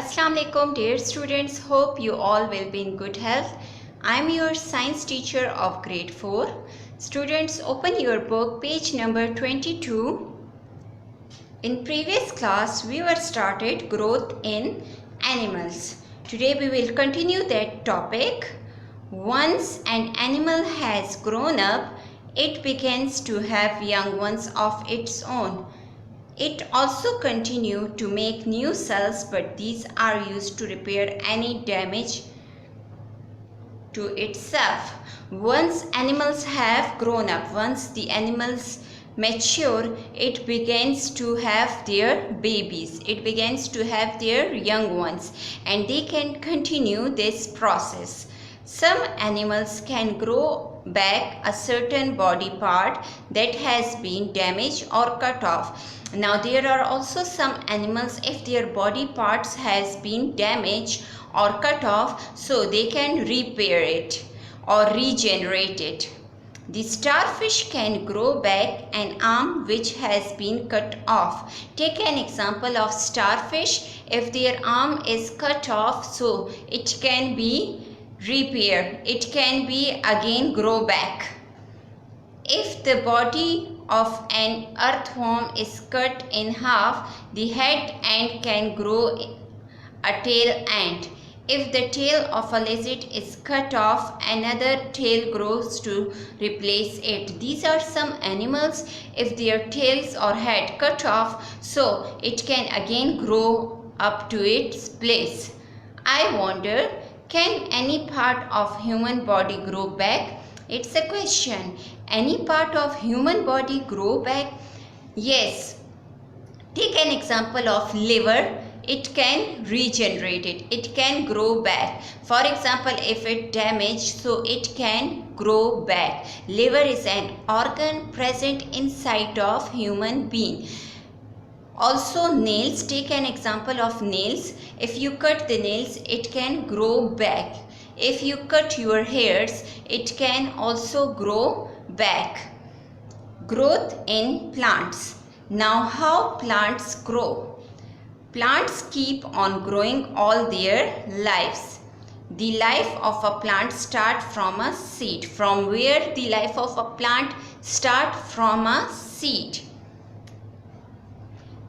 Assalamu alaikum dear students, hope you all will be in good health. I am your science teacher of grade 4. Students, open your book page number 22. In previous class we were started growth in animals. Today we will continue that topic. Once an animal has grown up, it begins to have young ones of its own. It also continues to make new cells, but these are used to repair any damage to itself. Once animals have grown up, once the animals mature, it begins to have their babies. It begins to have their young ones, and they can continue this process. Some animals can grow back a certain body part that has been damaged or cut off. Now there are also some animals, if their body parts has been damaged or cut off, so they can repair it or regenerate it. The starfish can grow back an arm which has been cut off. Take an example of starfish. If their arm is cut off, so it can be repaired. It can be again grow back. If the body of an earthworm is cut in half, the head end can grow a tail end. If the tail of a lizard is cut off, another tail grows to replace it. These are some animals, if their tails or head cut off, so it can again grow up to its place. I wonder, can any part of human body grow back? It's a question. Any part of human body grow back? Yes. Take an example of liver. It can regenerate it. It can grow back. For example, if it damaged, so it can grow back. Liver is an organ present inside of human being. Also nails. Take an example of nails. If you cut the nails, it can grow back. If you cut your hairs, it can also grow back. Growth in plants. Now how plants grow? Plants keep on growing all their lives. The life of a plant starts from a seed. From where the life of a plant starts? From a seed.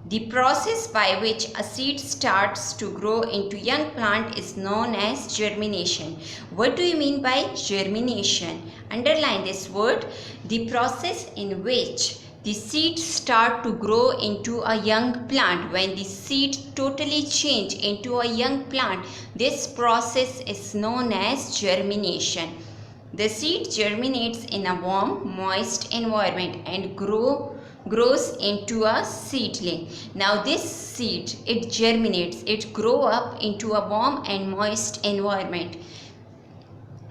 The process by which a seed starts to grow into young plant is known as germination. What do you mean by germination? Underline this word. The process in which the seed start to grow into a young plant. When the seed totally change into a young plant, this process is known as germination. The seed germinates in a warm, moist environment and grows into a seedling. Now this seed, it germinates, it grow up into a warm and moist environment.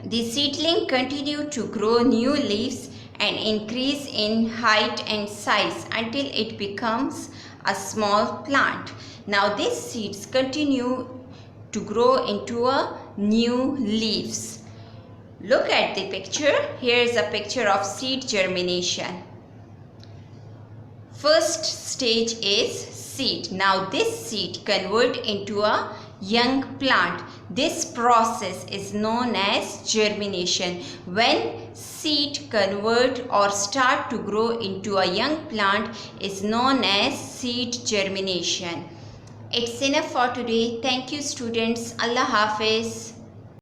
The seedling continue to grow new leaves and increase in height and size until it becomes a small plant. Now these seeds continue to grow into a new leaves. Look at the picture. Here is a picture of seed germination. First stage is seed. Now this seed convert into a young plant. This process is known as germination. When seed convert or start to grow into a young plant is known as seed germination. It's enough for today. Thank you students. Allah Hafiz.